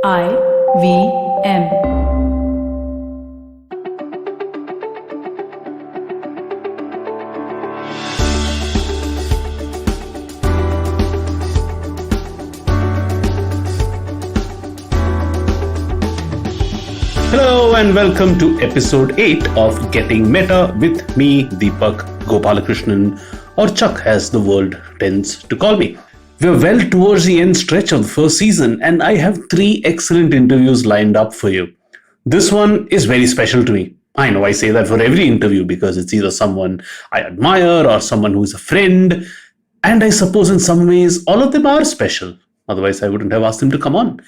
IVM. Hello and welcome to episode 8 of Getting Meta with me, Deepak Gopalakrishnan, or Chuck as the world tends to call me. We're well towards the end stretch of the first season, and I have 3 excellent interviews lined up for you. This one is very special to me. I know I say that for every interview because it's either someone I admire or someone who is a friend, and I suppose in some ways all of them are special. Otherwise, I wouldn't have asked them to come on.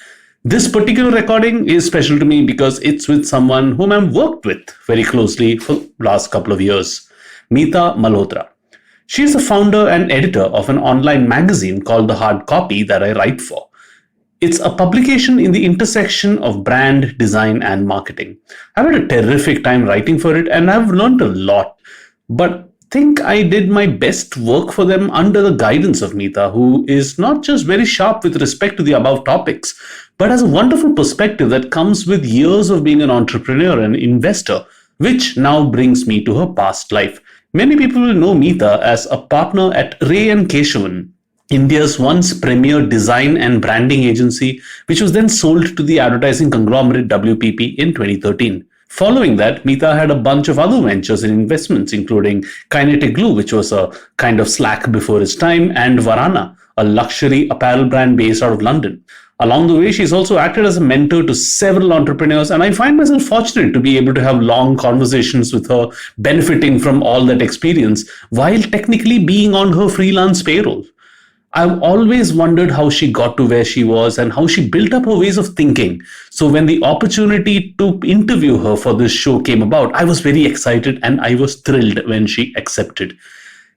This particular recording is special to me because it's with someone whom I've worked with very closely for the last couple of years, Meeta Malhotra. She is the founder and editor of an online magazine called The Hard Copy that I write for. It's a publication in the intersection of brand, design, and marketing. I've had a terrific time writing for it and I've learned a lot. But think I did my best work for them under the guidance of Meeta, who is not just very sharp with respect to the above topics, but has a wonderful perspective that comes with years of being an entrepreneur and investor, which now brings me to her past life. Many people will know Meeta as a partner at Ray and Keshavan, India's once premier design and branding agency, which was then sold to the advertising conglomerate WPP in 2013. Following that, Meeta had a bunch of other ventures and investments, including Kinetic Glue, which was a kind of Slack before its time, and Varana, a luxury apparel brand based out of London. Along the way, she's also acted as a mentor to several entrepreneurs, and I find myself fortunate to be able to have long conversations with her, benefiting from all that experience while technically being on her freelance payroll. I've always wondered how she got to where she was and how she built up her ways of thinking. So when the opportunity to interview her for this show came about, I was very excited and I was thrilled when she accepted.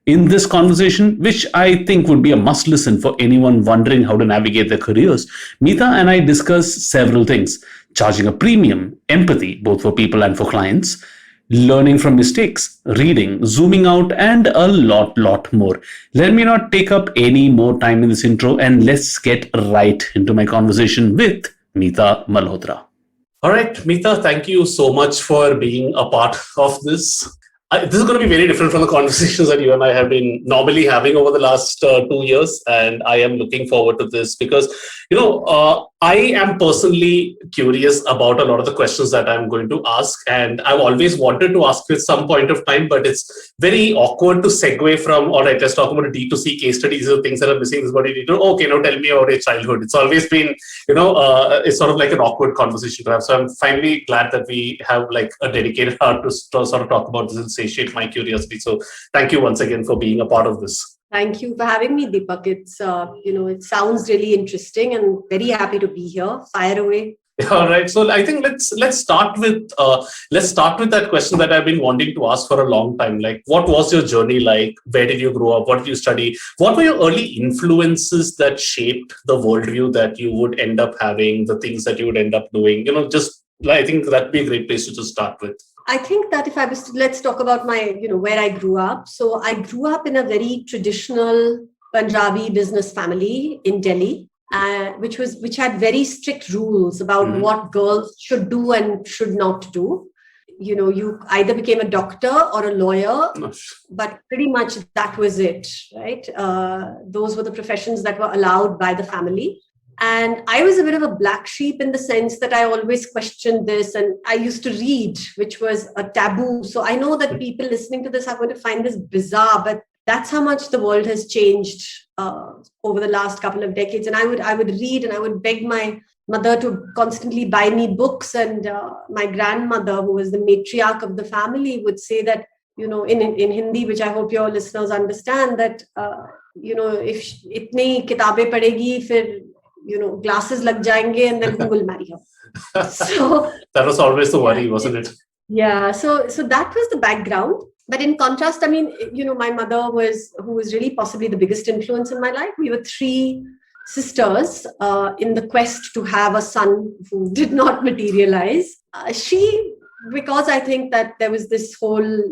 In this conversation, which I think would be a must listen for anyone wondering how to navigate their careers, Meeta and I discuss several things: charging a premium, empathy, both for people and for clients, learning from mistakes, reading, zooming out, and a lot more. Let me not take up any more time in this intro and let's get right into my conversation with Meeta Malhotra. All right, Meeta, thank you so much for being a part of this. This is going to be very different from the conversations that you and I have been normally having over the last 2 years. And I am looking forward to this because, I am personally curious about a lot of the questions that I'm going to ask. And I've always wanted to ask at some point of time, but it's very awkward to segue from, all right, let's talk about a D2C case studies or things that are missing. This is what you need to, okay, now tell me about your childhood. It's always been, it's sort of like an awkward conversation to have. So I'm finally glad that we have like a dedicated hour to sort of talk about this and satiate my curiosity. So thank you once again for being a part of this. Thank you for having me, Deepak. It's, it sounds really interesting and very happy to be here. Fire away. All right. So I think let's start with that question that I've been wanting to ask for a long time. Like, what was your journey like? Where did you grow up? What did you study? What were your early influences that shaped the worldview that you would end up having, the things that you would end up doing? I think that'd be a great place to just start with. I think that if I was to, let's talk about my, where I grew up. So I grew up in a very traditional Punjabi business family in Delhi, which had very strict rules about what girls should do and should not do. You either became a doctor or a lawyer, but pretty much that was it, right? Those were the professions that were allowed by the family. And I was a bit of a black sheep in the sense that I always questioned this, and I used to read, which was a taboo. So I know that people listening to this are going to find this bizarre, but that's how much the world has changed over the last couple of decades. And I would read and I would beg my mother to constantly buy me books. And my grandmother, who was the matriarch of the family, would say that, in Hindi, which I hope your listeners understand, that, if itni kitabein padhegi, fir glasses lag jayenge and then who will marry her? So that was always the worry, wasn't it? Yeah. So that was the background. But in contrast, my mother who was really possibly the biggest influence in my life. We were 3 sisters in the quest to have a son who did not materialize. Because I think that there was this whole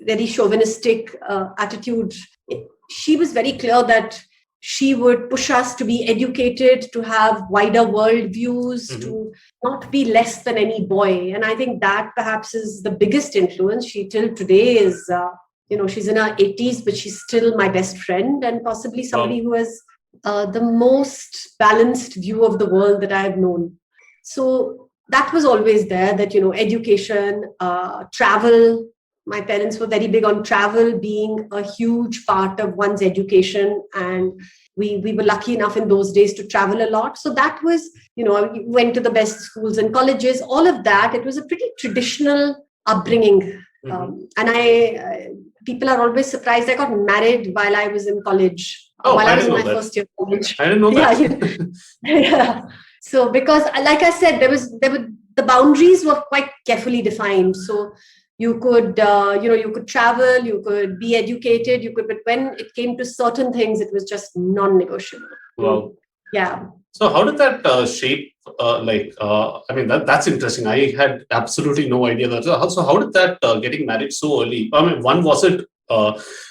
very chauvinistic attitude, she was very clear that she would push us to be educated, to have wider world views, to not be less than any boy. And I think that perhaps is the biggest influence. She till today is, she's in her 80s, but she's still my best friend and possibly somebody who has the most balanced view of the world that I have known. So that was always there, that, education, travel. My parents were very big on travel being a huge part of one's education. And we were lucky enough in those days to travel a lot. So that was, went to the best schools and colleges, all of that. It was a pretty traditional upbringing. And people are always surprised. I got married while I was in college. While I was in my first year of college. I didn't know that. Yeah. So because, like I said, the boundaries were quite carefully defined. So you could, you could travel, you could be educated, but when it came to certain things, it was just non-negotiable. Wow. Yeah. So how did that shape, that's interesting. I had absolutely no idea that. So how did that getting married so early? I mean, was it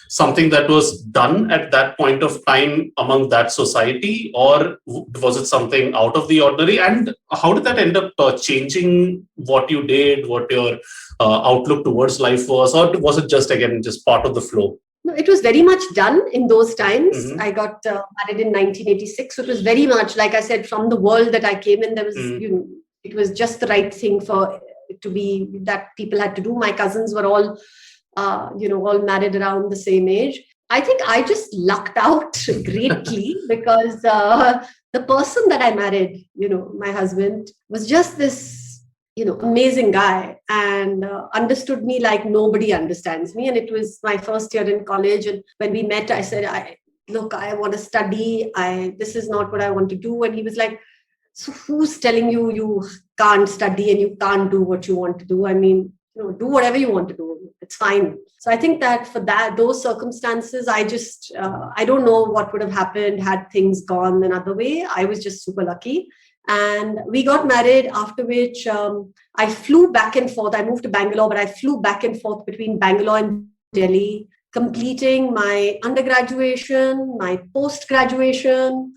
something that was done at that point of time among that society, or was it something out of the ordinary? And how did that end up changing what you did, what your outlook towards life was, or was it just part of the flow? No, it was very much done in those times. I got married in 1986. So it was very much, like I said, from the world that I came in, there was, it was just the right thing to be, that people had to do. My cousins were all, all married around the same age. I think I just lucked out greatly because the person that I married, my husband, was just this, amazing guy, and understood me like nobody understands me. And it was my first year in college. And when we met, I said, I want to study. This is not what I want to do. And he was like, so who's telling you you can't study and you can't do what you want to do? I mean, do whatever you want to do. It's fine. So I think that for those circumstances, I just, I don't know what would have happened had things gone another way. I was just super lucky. And we got married, after which I flew back and forth. I moved to Bangalore, but I flew back and forth between Bangalore and Delhi, completing my undergraduation, my post-graduation.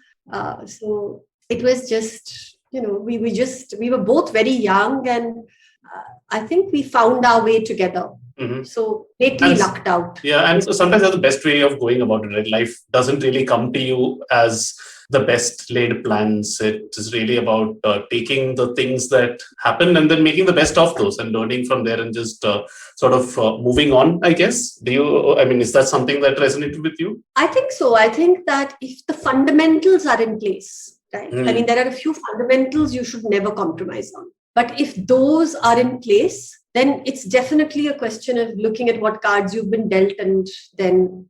So it was just, we were both very young, and I think we found our way together. So lately lucked out. Yeah, and so sometimes that's the best way of going about it, right? Life doesn't really come to you as the best laid plans. It is really about taking the things that happen and then making the best of those and learning from there and just moving on, I guess. Is that something that resonated with you? I think so. I think that if the fundamentals are in place, right? I mean, there are a few fundamentals you should never compromise on. But if those are in place, then it's definitely a question of looking at what cards you've been dealt and then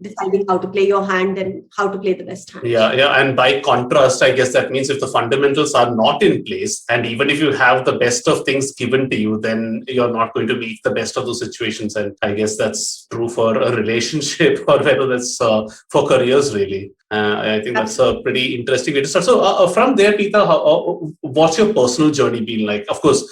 deciding how to play your hand and how to play the best hand. Yeah. And by contrast, I guess that means if the fundamentals are not in place, and even if you have the best of things given to you, then you're not going to make the best of those situations. And I guess that's true for a relationship or whether that's for careers, really. I think that's a pretty interesting way to start. So from there, Peeta, what's your personal journey been like? Of course,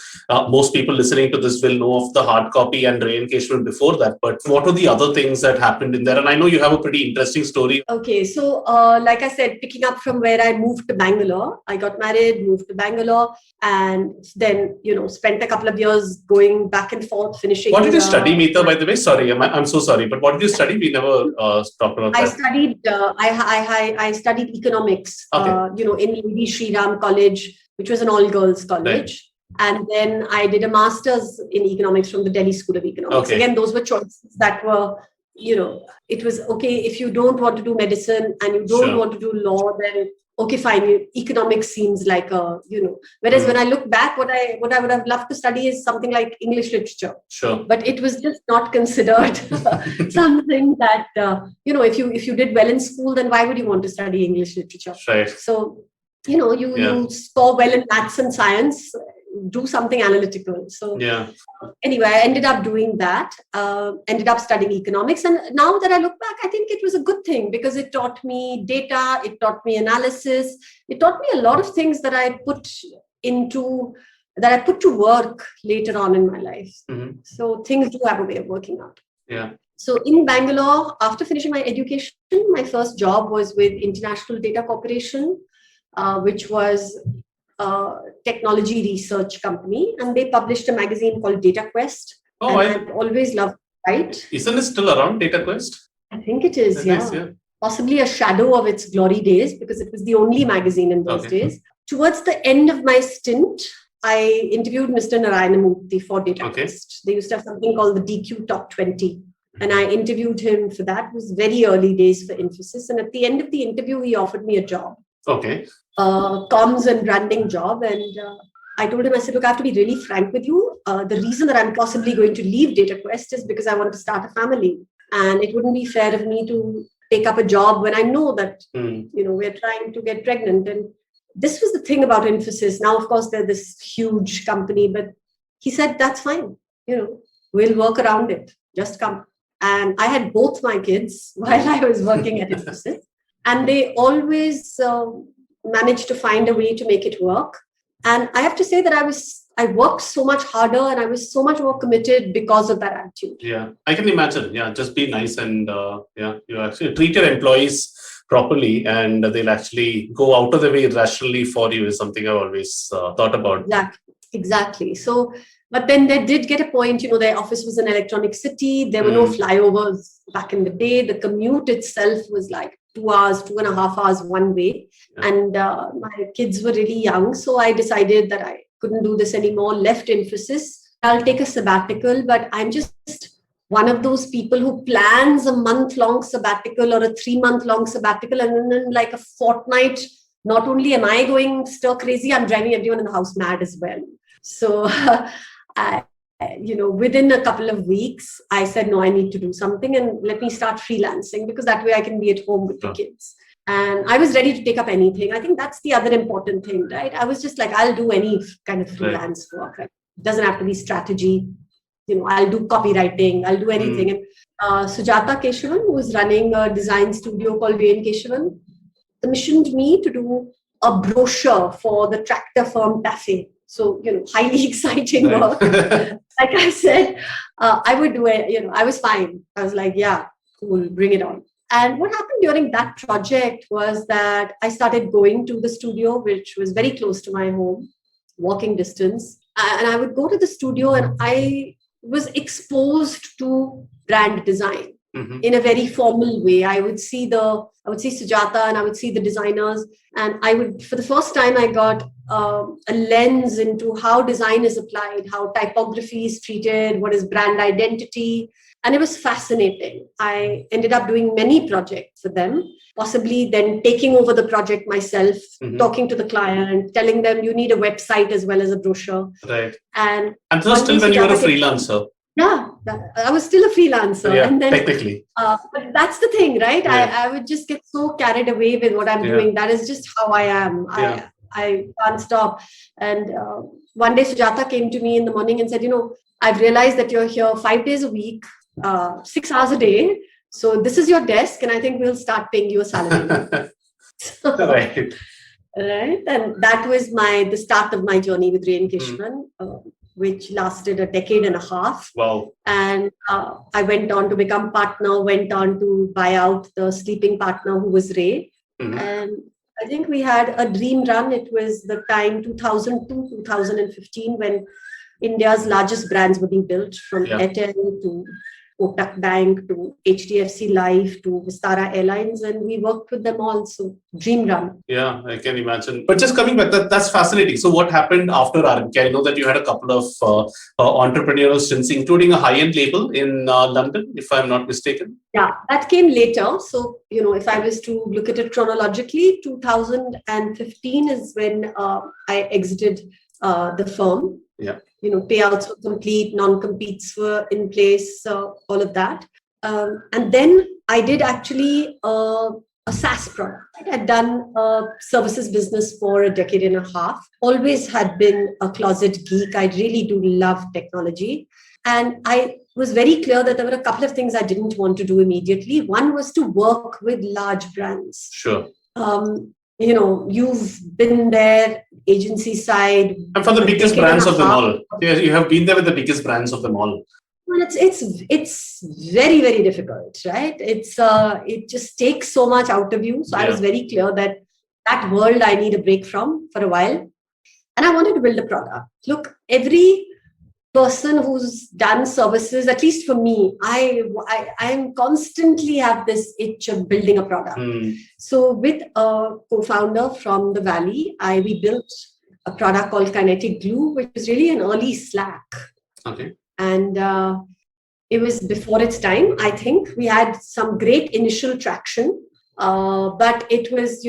most people listening to this will know of the hard copy and re-engagement before that, but what were the other things that happened in there? And I know you have a pretty interesting story. Okay, so like I said, picking up from where I moved to Bangalore, I got married, moved to Bangalore, and then, spent a couple of years going back and forth, finishing. What did you study, Meeta, by the way? Sorry, I'm so sorry, but what did you study? We never talked about that. I studied, I studied economics, in Lady Shri Ram College, which was an all-girls college. Right. And then I did a master's in economics from the Delhi School of Economics. Okay. Again, those were choices that were, it was okay. If you don't want to do medicine and you don't want to do law, then okay, fine. Economics seems like whereas when I look back, what I would have loved to study is something like English literature. Sure. But it was just not considered something that, if you did well in school, then why would you want to study English literature? Right. So, you score well in maths and science, do something analytical. So anyway, I ended up doing that, ended up studying economics. And now that I look back, I think it was a good thing because it taught me data, it taught me analysis, it taught me a lot of things that I put to work later on in my life. So things do have a way of working out. Yeah. So in Bangalore, after finishing my education, my first job was with International Data Corporation, which was a technology research company, and they published a magazine called Data Quest. Oh, I've always loved to write. Isn't it still around, Data Quest? I think it is, yeah. Possibly a shadow of its glory days, because it was the only magazine in those days. Towards the end of my stint, I interviewed Mr. Narayanamurthy for Data Quest. They used to have something called the DQ Top 20. And I interviewed him for that. It was very early days for Infosys. And at the end of the interview, he offered me a job. Okay. Comms and branding job. And I told him, I said, look, I have to be really frank with you. The reason that I'm possibly going to leave Data Quest is because I want to start a family. And it wouldn't be fair of me to take up a job when I know that, we're trying to get pregnant. And this was the thing about Infosys. Now, of course, they're this huge company, but he said, that's fine. We'll work around it. Just come. And I had both my kids while I was working at Infosys. And they always managed to find a way to make it work. And I have to say that I worked so much harder and I was so much more committed because of that attitude. Yeah, I can imagine. Yeah, just be nice and you actually treat your employees properly and they'll actually go out of the way rationally for you is something I've always thought about. Exactly. So, but then they did get a point, their office was an electronic city. There were no flyovers back in the day. The commute itself was like 2 hours, 2.5 hours one way. Yeah. And my kids were really young. So I decided that I couldn't do this anymore, left Infosys. I'll take a sabbatical, but I'm just one of those people who plans a month-long sabbatical or a 3-month-long sabbatical. And then like a fortnight, not only am I going stir crazy, I'm driving everyone in the house mad as well. So, within a couple of weeks, I said, no, I need to do something and let me start freelancing because that way I can be at home with the kids. And I was ready to take up anything. I think that's the other important thing, right? I was just like, I'll do any kind of freelance work. Right? It doesn't have to be strategy. I'll do copywriting. I'll do anything. And Sujata Keshavan, who was running a design studio called Rain Keshavan, commissioned me to do a brochure for the tractor firm TAFE. So, highly exciting work. Like I said, I would do it. I was fine. I was like, yeah, cool, bring it on. And what happened during that project was that I started going to the studio, which was very close to my home, walking distance. And I would go to the studio and I was exposed to brand design in a very formal way. I would see Sujata and I would see the designers. And for the first time, I got a lens into how design is applied, how typography is treated, what is brand identity. And it was fascinating. I ended up doing many projects for them, possibly then taking over the project myself, talking to the client, telling them you need a website as well as a brochure. Right. And this was still when you were a freelancer. Yeah, I was still a freelancer. Yeah, and then, technically. But that's the thing, right? Yeah. I would just get so carried away with what I'm doing. That is just how I am. Yeah. I can't stop. And one day Sujata came to me in the morning and said, I've realized that you're here 5 days a week, 6 hours a day. So this is your desk and I think we'll start paying you a salary. Right. Right. And that was the start of my journey with Rain Keshavan, which lasted a decade and a half. Wow. And I went on to become partner, went on to buy out the sleeping partner who was Ray. And I think we had a dream run. It was the time 2002, 2015 when India's largest brands were being built, from Airtel to Kotak Bank to HDFC Life to Vistara Airlines, and we worked with them all. So dream run. Yeah, I can imagine. But just coming back, that's fascinating. So what happened after RMK? I know that you had a couple of entrepreneurial stints, including a high-end label in London, if I'm not mistaken. Yeah, that came later. So, if I was to look at it chronologically, 2015 is when I exited the firm. Yeah. Payouts were complete, non-competes were in place, all of that. And then I did actually a SaaS product. I'd done a services business for a decade and a half. Always had been a closet geek. I really do love technology. And I was very clear that there were a couple of things I didn't want to do immediately. One was to work with large brands. Sure. You've been there, agency side. And for the biggest brands of them all. You have been there with the biggest brands of them all. Well, it's very, very difficult, right? It just takes so much out of you. So I was Yeah. very clear that that world I need a break from for a while, and I wanted to build a product. Look, every person who's done services, at least for me, I am constantly have this itch of building a product. So with a co-founder from the Valley, we built a product called Kinetic Glue, which is really an early Slack. Okay. And it was before its time. I think we had some great initial traction, but it was,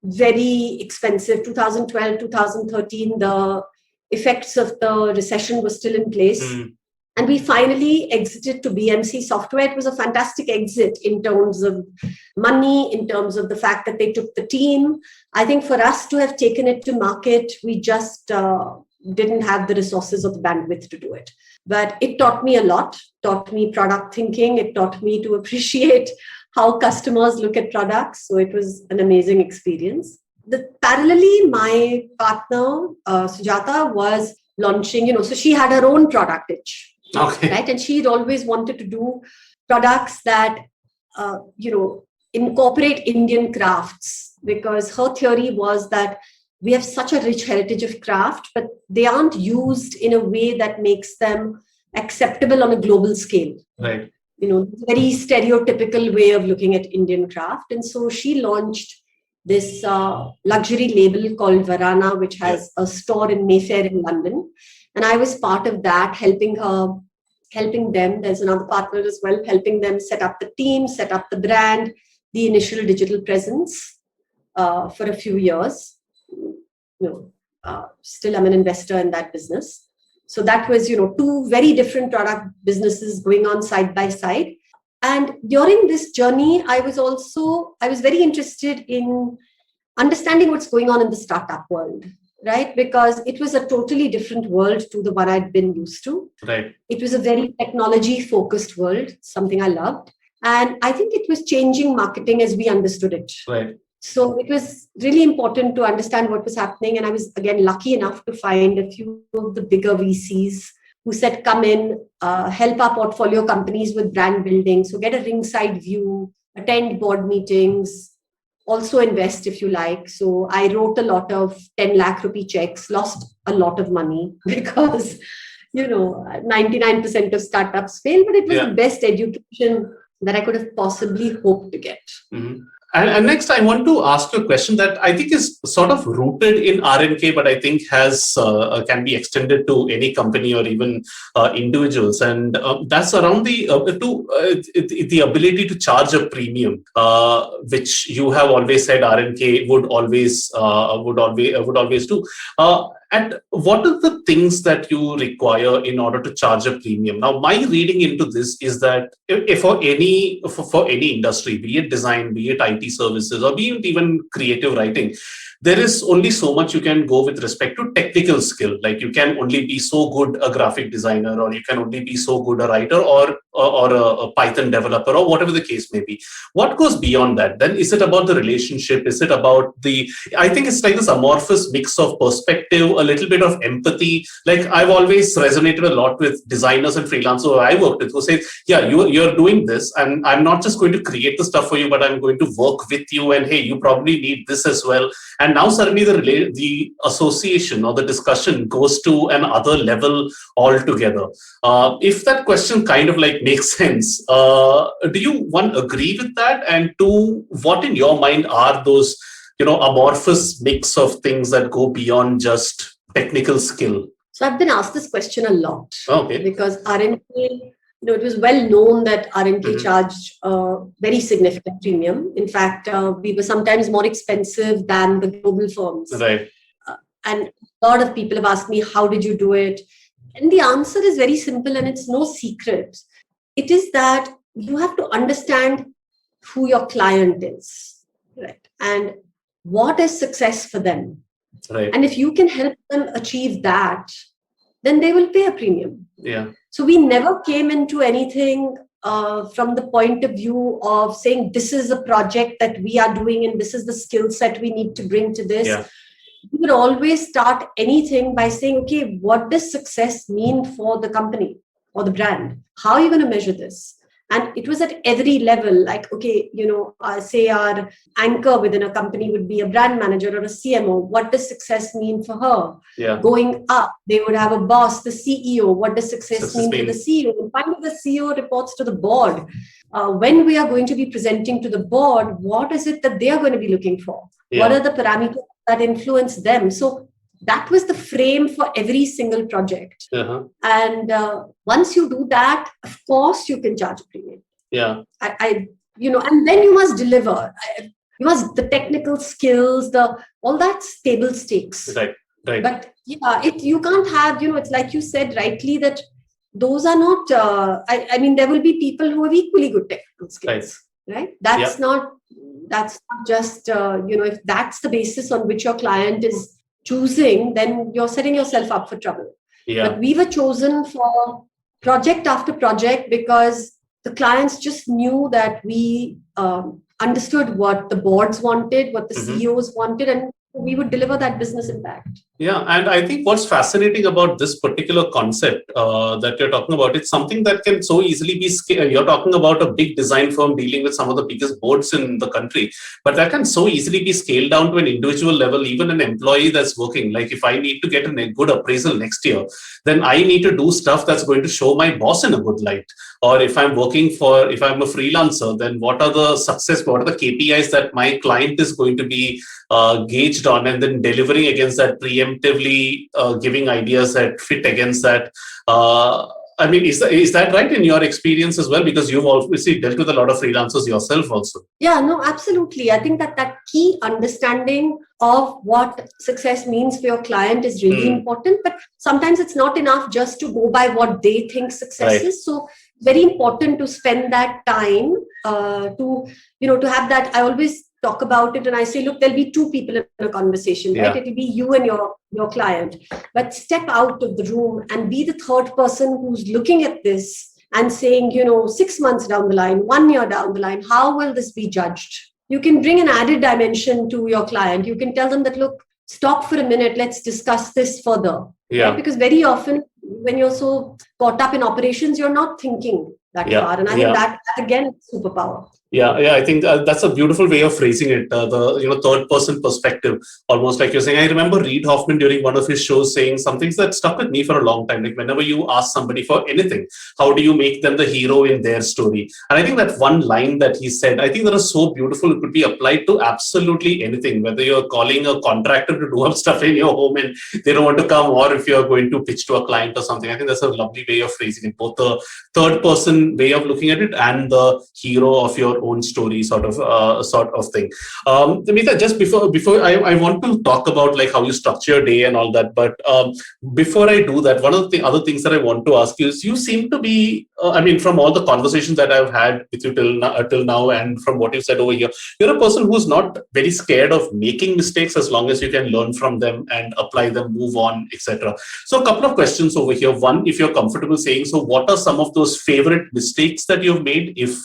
very expensive. 2012, 2013, the effects of the recession were still in place. And we finally exited to BMC Software. It was a fantastic exit in terms of money, in terms of the fact that they took the team. I think for us to have taken it to market, we just didn't have the resources or the bandwidth to do it. But it taught me a lot, taught me product thinking. It taught me to appreciate how customers look at products. So it was an amazing experience. Parallelly, my partner, Sujata, was launching, so she had her own product itch. Okay. Right. And she'd always wanted to do products that, incorporate Indian crafts, because her theory was that we have such a rich heritage of craft, but they aren't used in a way that makes them acceptable on a global scale. Right. Very stereotypical way of looking at Indian craft. And so she launched this luxury label called Varana, which has a store in Mayfair in London. And I was part of that, helping them. There's another partner as well, helping them set up the team, set up the brand, the initial digital presence for a few years. Still I'm an investor in that business. So that was, two very different product businesses going on side by side. And during this journey, I was very interested in understanding what's going on in the startup world, right? Because it was a totally different world to the one I'd been used to. Right. It was a very technology-focused world, something I loved. And I think it was changing marketing as we understood it. Right. So it was really important to understand what was happening. And I was, again, lucky enough to find a few of the bigger VCs who said, come in, help our portfolio companies with brand building. So get a ringside view, attend board meetings, also invest if you like. So I wrote a lot of 10 lakh rupee checks, lost a lot of money because, 99% of startups fail, but it was the best education that I could have possibly hoped to get. Mm-hmm. And next, I want to ask you a question that I think is sort of rooted in R&K, but I think can be extended to any company or even individuals, and that's around the ability to charge a premium, which you have always said R&K would always do. And what are the things that you require in order to charge a premium? Now, my reading into this is that if for any industry, be it design, be it IT services, or be it even creative writing, there is only so much you can go with respect to technical skill. Like you can only be so good a graphic designer, or you can only be so good a writer, or a Python developer, or whatever the case may be. What goes beyond that? Then is it about the relationship? Is it about I think it's like this amorphous mix of perspective, a little bit of empathy. Like I've always resonated a lot with designers and freelancers I worked with who say, yeah, you're doing this, and I'm not just going to create the stuff for you, but I'm going to work with you, and hey, you probably need this as well. And now suddenly the association or the discussion goes to another level altogether. If that question kind of like makes sense, do you, one, agree with that? And two, what in your mind are those, amorphous mix of things that go beyond just technical skill? So I've been asked this question a lot. Okay. Because R&K, it was well known that R&K charged a very significant premium. In fact, we were sometimes more expensive than the global firms. Right. And a lot of people have asked me, how did you do it? And the answer is very simple, and it's no secret. It is that you have to understand who your client is, right? And what is success for them. Right. And if you can help them achieve that, then they will pay a premium. Yeah. So we never came into anything from the point of view of saying, this is a project that we are doing and this is the skill set we need to bring to this. Yeah. We would always start anything by saying, okay, what does success mean for the company? or the brand? How are you going to measure this? And it was at every level, like, okay, say our anchor within a company would be a brand manager or a CMO. What does success mean for her? Yeah. Going up, they would have a boss, the CEO. What does success mean for the CEO? And finally, the CEO reports to the board. When we are going to be presenting to the board, what is it that they are going to be looking for? Yeah. What are the parameters that influence them? So that was the frame for every single project. Uh-huh. And once you do that, of course, you can charge a premium. Yeah. And then you must deliver. You must, the technical skills, all that's table stakes. Right. But you can't have, it's like you said rightly that those are not, there will be people who have equally good technical skills, right? That's not just, if that's the basis on which your client is choosing, then you're setting yourself up for trouble. Yeah. But we were chosen for project after project because the clients just knew that we understood what the boards wanted, what the CEOs wanted, and we would deliver that business impact. Yeah, and I think what's fascinating about this particular concept that you're talking about, it's something that can so easily be scaled. You're talking about a big design firm dealing with some of the biggest boards in the country, but that can so easily be scaled down to an individual level, even an employee that's working. Like if I need to get a good appraisal next year, then I need to do stuff that's going to show my boss in a good light. Or if I'm a freelancer, then what are the KPIs that my client is going to be gauged on, and then delivering against that, preemptively giving ideas that fit against that. Is that right in your experience as well? Because you've obviously dealt with a lot of freelancers yourself also. Yeah, no, absolutely. I think that key understanding of what success means for your client is really important, but sometimes it's not enough just to go by what they think success is. So very important to spend that time to have that. I always talk about it and I say, look, there'll be two people in a conversation, right? It'll be you and your client, but step out of the room and be the third person who's looking at this and saying, 6 months down the line, 1 year down the line, how will this be judged? You can bring an added dimension to your client. You can tell them that, look, stop for a minute, let's discuss this further. Yeah. Right? Because very often when you're so caught up in operations, you're not thinking that far. And I think that again, is superpower. Yeah, I think that's a beautiful way of phrasing it. The third person perspective, almost like you're saying. I remember Reid Hoffman during one of his shows saying some things that stuck with me for a long time. Like whenever you ask somebody for anything, how do you make them the hero in their story? And I think that one line that he said, I think that is so beautiful. It could be applied to absolutely anything, whether you're calling a contractor to do up stuff in your home and they don't want to come, or if you're going to pitch to a client or something. I think that's a lovely way of phrasing it, both the third person way of looking at it and the hero of your own story sort of thing. Nimita, just before I want to talk about like how you structure your day and all that, but before I do that, one of the other things that I want to ask you is, you seem to be from all the conversations that I've had with you till now and from what you said over here, you're a person who's not very scared of making mistakes as long as you can learn from them and apply them, move on, etc. So a couple of questions over here. One, if you're comfortable saying, so what are some of those favorite mistakes that you've made, if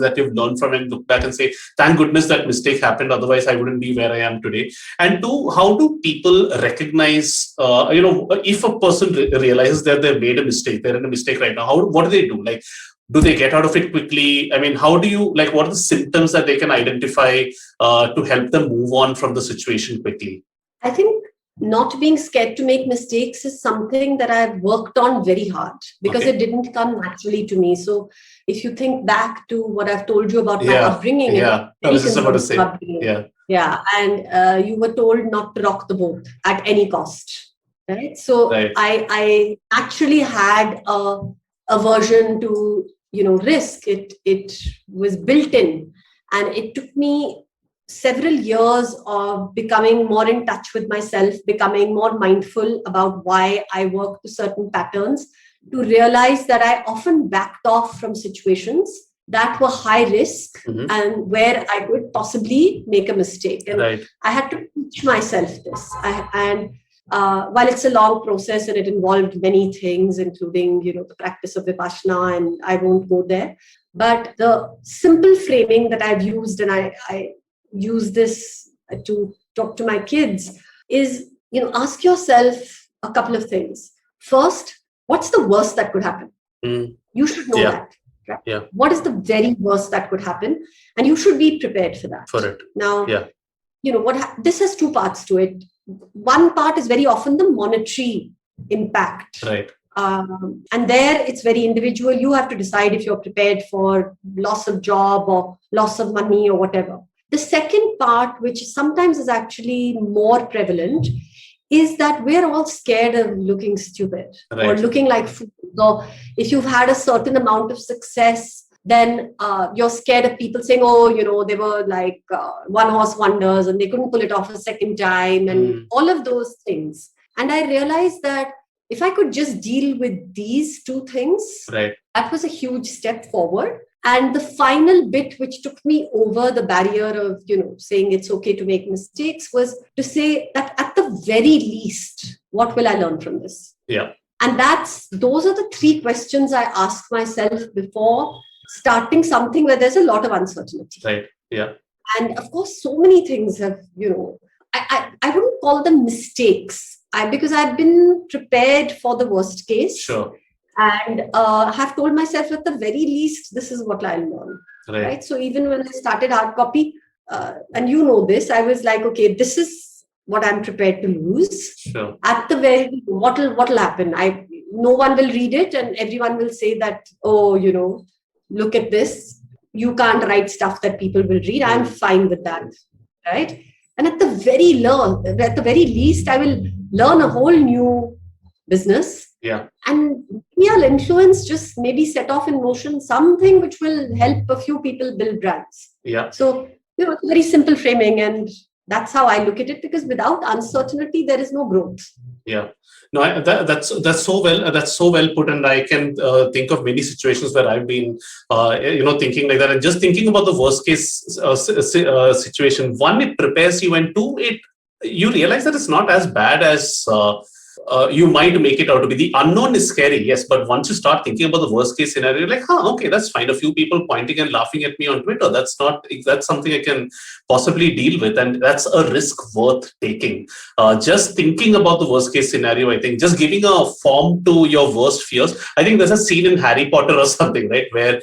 that you've learned from and look back and say, thank goodness that mistake happened, otherwise I wouldn't be where I am today? And two, how do people recognize, if a person realizes that they've made a mistake, they're in a mistake right now, what do they do? Like, do they get out of it quickly? How do you, what are the symptoms that they can identify to help them move on from the situation quickly? I think not being scared to make mistakes is something that I've worked on very hard because it didn't come naturally to me. So if you think back to what I've told you about my upbringing, I was just about to say, and you were told not to rock the boat at any cost, right? So I actually had a aversion to risk. It was built in, and it took me several years of becoming more in touch with myself, becoming more mindful about why I work to certain patterns, to realize that I often backed off from situations that were high risk and where I could possibly make a mistake. And I had to teach myself this. While it's a long process and it involved many things, including, the practice of Vipassana, and I won't go there, but the simple framing that I've used, and I use this to talk to my kids, is, ask yourself a couple of things. First, what's the worst that could happen? You should know Yeah. that. Right? Yeah. What is the very worst that could happen? And you should be prepared for that. For it. Now, Yeah. This has two parts to it. One part is very often the monetary impact. Right. And there it's very individual. You have to decide if you're prepared for loss of job or loss of money or whatever. The second part, which sometimes is actually more prevalent, is that we're all scared of looking stupid or looking like fools. So if you've had a certain amount of success, then you're scared of people saying, oh, they were like one-horse wonders and they couldn't pull it off a second time and all of those things. And I realized that if I could just deal with these two things, that was a huge step forward. And the final bit, which took me over the barrier of, saying it's okay to make mistakes, was to say that at the very least, what will I learn from this? Yeah. And those are the three questions I ask myself before starting something where there's a lot of uncertainty. Right. Yeah. And of course, so many things have, I wouldn't call them mistakes because I've been prepared for the worst case. Sure. And have told myself at the very least, this is what I'll learn. Right. So even when I started hard copy, and this, I was like, okay, this is what I'm prepared to lose. Sure. At the very, what'll happen? No one will read it, and everyone will say that, look at this. You can't write stuff that people will read. I'm fine with that. Right. And at the very least, I will learn a whole new business. Yeah. And I'll influence, just maybe set off in motion something which will help a few people build brands. Yeah. So, it's a very simple framing, and that's how I look at it, because without uncertainty, there is no growth. Yeah. No, that's so well. That's so well put, and I can think of many situations where I've been, thinking like that, and just thinking about the worst case situation. One, it prepares you, and two, you realize that it's not as bad as you might make it out to be. The unknown is scary, yes, but once you start thinking about the worst case scenario, you're like, okay, that's fine. A few people pointing and laughing at me on Twitter, that's something I can possibly deal with, and that's a risk worth taking. Just thinking about the worst case scenario, I think, just giving a form to your worst fears. I think there's a scene in Harry Potter or something, right, where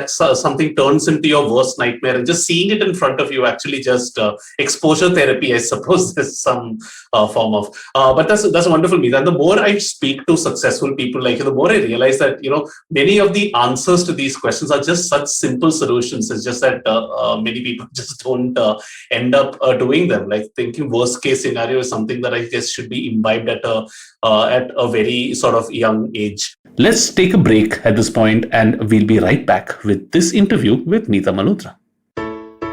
something turns into your worst nightmare, and just seeing it in front of you actually just exposure therapy, I suppose, there's some form of. But that's wonderful, Meeta. And the more I speak to successful people like you, the more I realize that many of the answers to these questions are just such simple solutions. It's just that many people just don't end up doing them. Like thinking worst case scenario is something that I guess should be imbibed at a very sort of young age. Let's take a break at this point, and we'll be right back with this interview with Meeta Malhotra.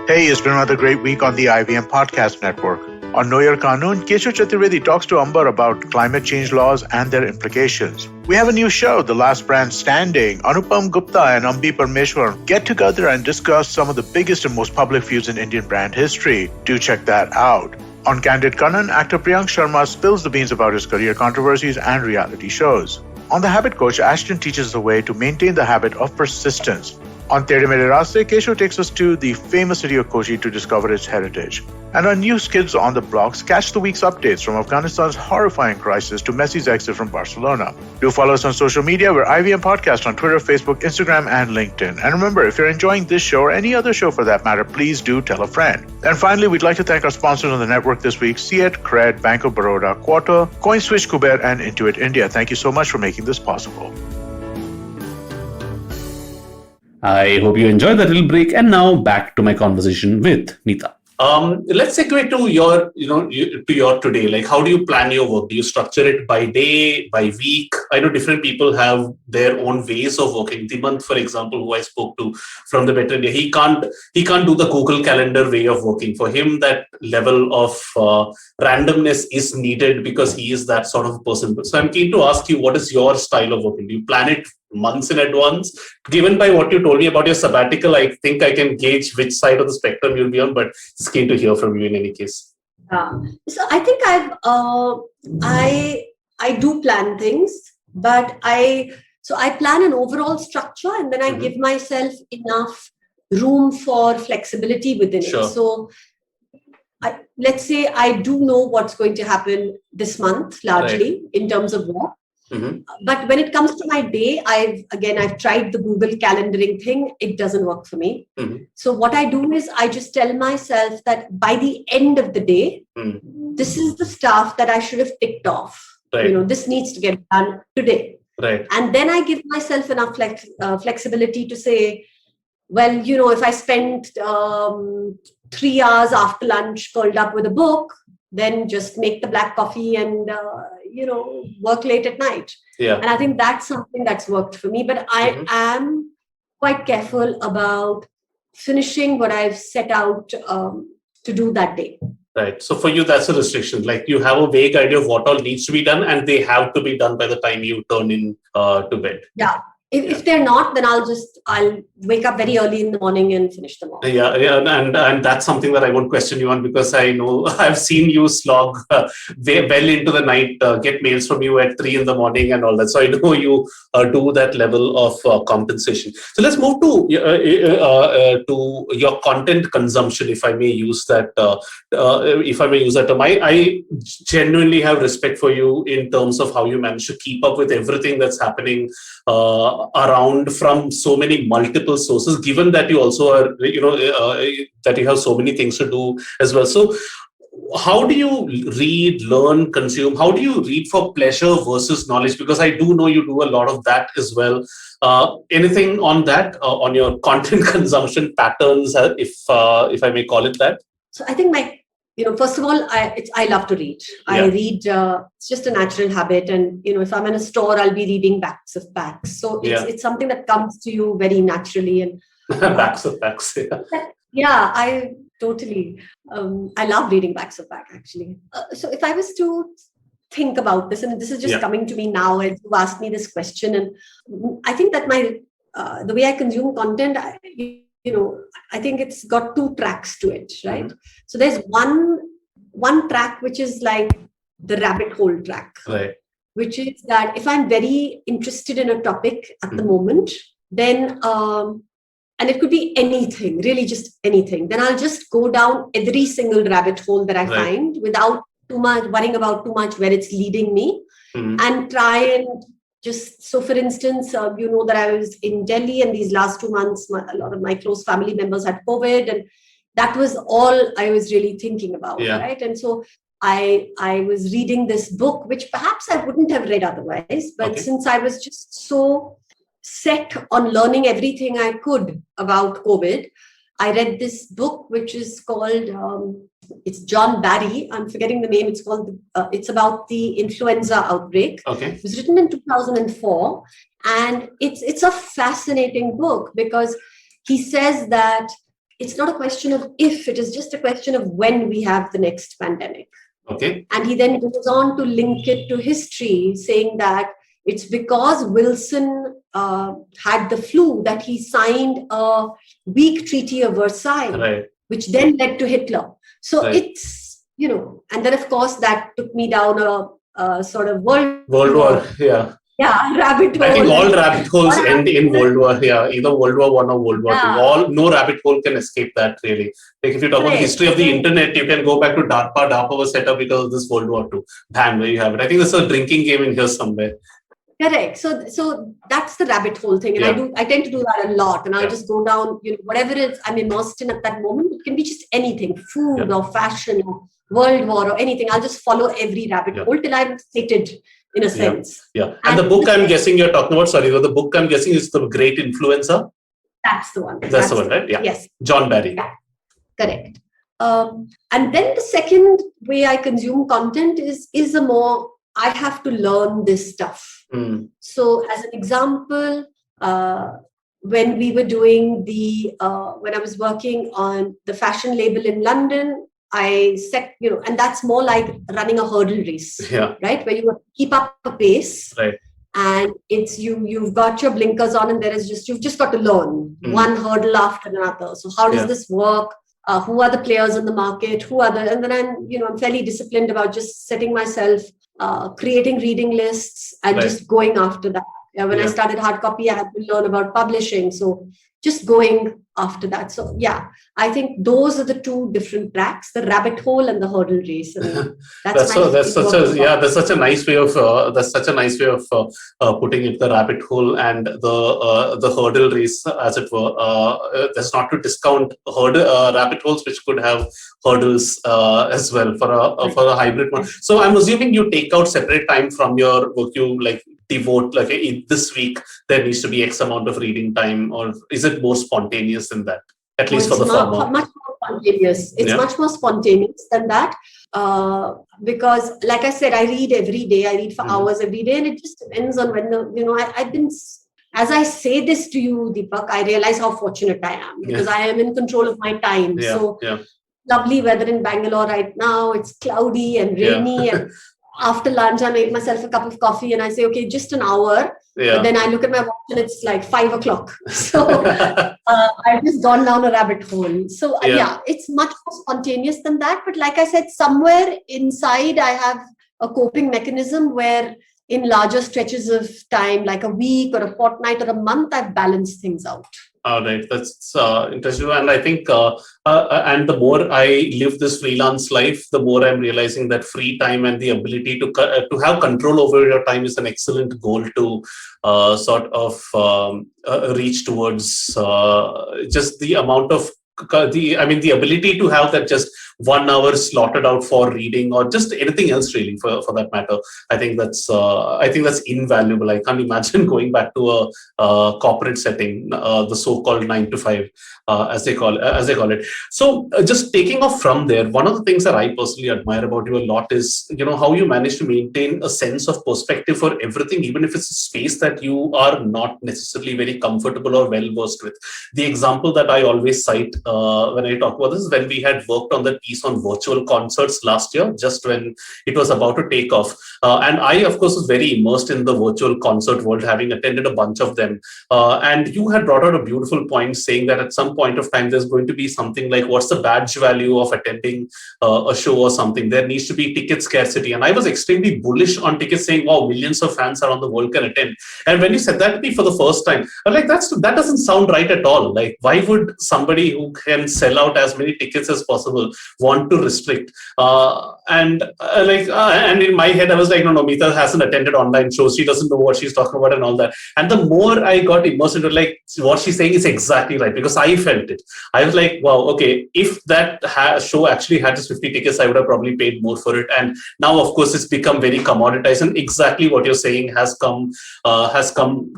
Hey, it's been another great week on the IVM Podcast Network. On Know Your Kanun, Keshav Chaturvedi talks to Amber about climate change laws and their implications. We have a new show, The Last Brand Standing. Anupam Gupta and Ambi Parmeshwar get together and discuss some of the biggest and most public feuds in Indian brand history. Do check that out. On Candid Kannan, actor Priyank Sharma spills the beans about his career controversies and reality shows. On The Habit Coach, Ashton teaches the way to maintain the habit of persistence. On Tere Mere Raaste, Keshav takes us to the famous city of Kochi to discover its heritage. And on News Kids on the Blocks, catch the week's updates from Afghanistan's horrifying crisis to Messi's exit from Barcelona. Do follow us on social media. We're IVM Podcast on Twitter, Facebook, Instagram, and LinkedIn. And remember, if you're enjoying this show or any other show for that matter, please do tell a friend. And finally, we'd like to thank our sponsors on the network this week, CEAT, Cred, Bank of Baroda, Quarter, CoinSwitch, Kuber, and Intuit India. Thank you so much for making this possible. I hope you enjoyed that little break, and now back to my conversation with Meeta. Let's segue to your today. Like, how do you plan your work? Do you structure it by day, by week? I know different people have their own ways of working. Dimant, for example, who I spoke to from the Better India, he can't do the Google Calendar way of working. For him, that level of randomness is needed because he is that sort of person. So I'm keen to ask you, what is your style of working? Do you plan it months in advance? Given by what you told me about your sabbatical, I think I can gauge which side of the spectrum you'll be on, but it's keen to hear from you in any case. So I think I do plan things, but I plan an overall structure, and then I give myself enough room for flexibility within it. So let's say I do know what's going to happen this month, largely in terms of work. But when it comes to my day, I've tried the Google calendaring thing. It doesn't work for me. So what I do is I just tell myself that by the end of the day, this is the stuff that I should have ticked off. Right. This needs to get done today. Right. And then I give myself enough flexibility to say, well, if I spend 3 hours after lunch curled up with a book, then just make the black coffee and, work late at night. Yeah. And I think that's something that's worked for me. But I am quite careful about finishing what I've set out to do that day. Right. So for you, that's a restriction. Like you have a vague idea of what all needs to be done, and they have to be done by the time you turn in to bed. Yeah. If they're not, then I'll wake up very early in the morning and finish them all. Yeah, and that's something that I won't question you on, because I know I've seen you slog well into the night, get mails from you at 3 a.m. and all that. So I know you do that level of compensation. So let's move to your content consumption, if I may use that. Term. I genuinely have respect for you in terms of how you manage to keep up with everything that's happening around from so many multiple sources, given that you also are, that you have so many things to do as well. So how do you read, learn, consume? How do you read for pleasure versus knowledge? Because I do know you do a lot of that as well. Anything on that, on your content consumption patterns, if I may call it that? So I think first of all, I love to read. Yeah. I read, it's just a natural habit. And, if I'm in a store, I'll be reading backs of packs. So it's something that comes to you very naturally. And backs of packs, yeah, I totally, I love reading backs of packs, actually. So if I was to think about this, and this is just coming to me now as you asked me this question, and I think that the way I consume content, I think it's got 2 tracks to it, right? So there's one track which is like the rabbit hole track, right? Which is that if I'm very interested in a topic at the moment, then and it could be anything, really just anything, then I'll just go down every single rabbit hole that I find without worrying about too much where it's leading me, and try and just, so for instance, that I was in Delhi, and these last 2 months, a lot of my close family members had COVID, and that was all I was really thinking about, right? And so I was reading this book, which perhaps I wouldn't have read otherwise, but since I was just so set on learning everything I could about COVID, I read this book, which is called, it's John Barry. I'm forgetting the name. It's called, it's about the influenza outbreak. It was written in 2004. And it's a fascinating book, because he says that it's not a question of if, it is just a question of when we have the next pandemic. And he then goes on to link it to history, saying that it's because Wilson had the flu that he signed a weak Treaty of Versailles, which then led to Hitler. So it's, and then of course that took me down a sort of World War. Yeah, rabbit hole. I think all rabbit holes end in World War. Yeah, either World War I or World War II. No rabbit hole can escape that, really. Like if you talk about the history of the internet, you can go back to DARPA. DARPA was set up because of this World War II. Bam, there you have it. I think there's a drinking game in here somewhere. Correct. So that's the rabbit hole thing. And I tend to do that a lot. And I'll just go down, whatever it is I'm immersed in at that moment. It can be just anything, food or fashion or World War or anything. I'll just follow every rabbit hole till I'm sated, in a sense. And the book I'm guessing you're talking about, the book I'm guessing is The Great Influencer. That's the one. That's the one, right? Yeah. Yes. John Barry. Yeah. Correct. And then the second way I consume content is a more, I have to learn this stuff. So as an example, when we were doing when I was working on the fashion label in London, I set, and that's more like running a hurdle race, right? Where you have to keep up a pace. Right. And it's you've got your blinkers on, and you've just got to learn one hurdle after another. So how does this work? Who are the players in the market? And then I'm fairly disciplined about just setting myself, creating reading lists and just going after that. When I started hard copy, I had to learn about publishing. So just going after that. So yeah, I think those are the two different tracks: the rabbit hole and the hurdle race. And that's that's such a nice way of putting it, the rabbit hole and the hurdle race, as it were. That's not to discount rabbit holes, which could have hurdles as well for a hybrid one. So I'm assuming you take out separate time from your work. You like devote like this week there needs to be X amount of reading time, or is it more spontaneous than that? At least for the former. Much more spontaneous. It's much more spontaneous than that. Because like I said, I read every day. I read for hours every day, and it just depends on when I've been, as I say this to you, Deepak, I realize how fortunate I am, because I am in control of my time. Lovely weather in Bangalore right now. It's cloudy and rainy, and after lunch, I made myself a cup of coffee and I say, okay, just an hour. But then I look at my watch and it's like 5 o'clock. So I've just gone down a rabbit hole. So it's much more spontaneous than that. But like I said, somewhere inside, I have a coping mechanism where in larger stretches of time, like a week or a fortnight or a month, I've balanced things out. All right, that's interesting. And I think, and the more I live this freelance life, the more I'm realizing that free time and the ability to have control over your time is an excellent goal to sort of reach towards. Just the amount of the ability to have that just 1 hour slotted out for reading or just anything else really for that matter. I think that's invaluable. I can't imagine going back to a corporate setting, the so-called 9 to 5 as they call it. So just taking off from there, one of the things that I personally admire about you a lot is how you manage to maintain a sense of perspective for everything, even if it's a space that you are not necessarily very comfortable or well versed with. The example that I always cite when I talk about this is when we had worked on the piece on virtual concerts last year, just when it was about to take off. And I, of course, was very immersed in the virtual concert world, having attended a bunch of them. And you had brought out a beautiful point saying that at some point of time, there's going to be something like, what's the badge value of attending a show or something? There needs to be ticket scarcity. And I was extremely bullish on tickets, saying, wow, millions of fans around the world can attend. And when you said that to me for the first time, I'm like, that doesn't sound right at all. Like, why would somebody who can sell out as many tickets as possible want to restrict? And in my head, I was like, no, Meeta hasn't attended online shows. She doesn't know what she's talking about and all that. And the more I got immersed into like, what she's saying is exactly right, because I felt it. I was like, wow, okay, if that show actually had just 50 tickets, I would have probably paid more for it. And now, of course, it's become very commoditized, and exactly what you're saying has come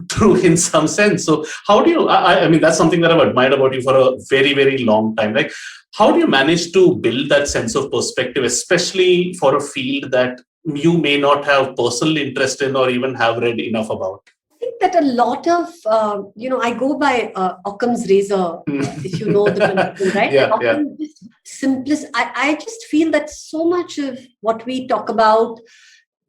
true in some sense. So how do you, I mean, that's something that I've admired about you for a very, very long time. Like, how do you manage to build that sense of perspective, especially for a field that you may not have personal interest in or even have read enough about? I think that a lot of, I go by Occam's razor, if you know the principle, right? Occam, simplest. I just feel that so much of what we talk about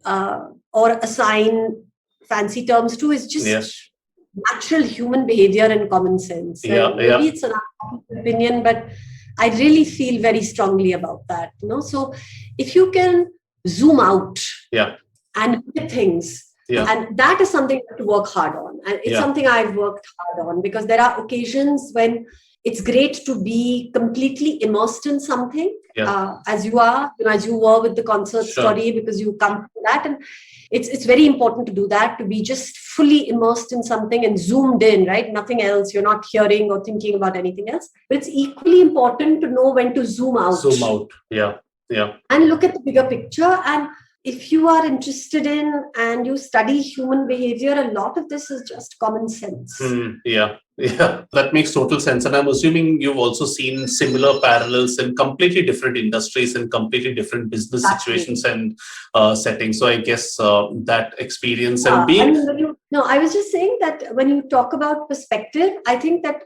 or assign fancy terms to is just natural human behavior and common sense. Maybe it's an opinion, but I really feel very strongly about that. So if you can zoom out and look at things, and that is something you have to work hard on. And it's something I've worked hard on, because there are occasions when it's great to be completely immersed in something, as you are, as you were with the concert story, because you come from that. And it's very important to do that, to be just fully immersed in something and zoomed in, right? Nothing else. You're not hearing or thinking about anything else. But it's equally important to know when to zoom out. And look at the bigger picture. And if you are interested in and you study human behavior, a lot of this is just common sense. That makes total sense. And I'm assuming you've also seen similar parallels in completely different industries and completely different business situations and settings. So I guess that experience and being... I was just saying that when you talk about perspective, I think that,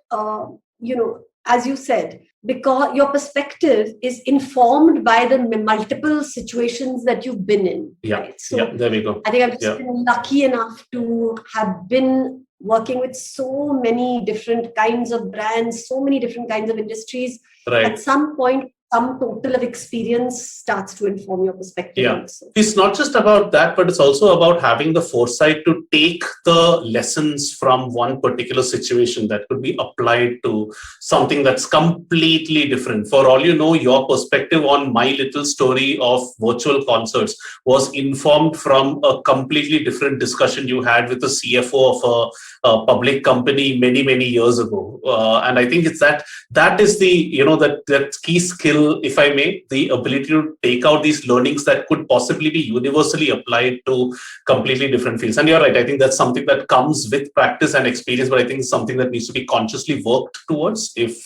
as you said, because your perspective is informed by the multiple situations that you've been in. Right? So there we go. I think I've just been lucky enough to have been working with so many different kinds of brands, so many different kinds of industries. At some point, some total of experience starts to inform your perspective. Yeah. Also. It's not just about that, but it's also about having the foresight to take the lessons from one particular situation that could be applied to something that's completely different. For all you know, your perspective on my little story of virtual concerts was informed from a completely different discussion you had with the CFO of a public company many, many years ago. And I think it's that is the, that key skill, if I may, the ability to take out these learnings that could possibly be universally applied to completely different fields. And you're right, I think that's something that comes with practice and experience, but I think it's something that needs to be consciously worked towards, if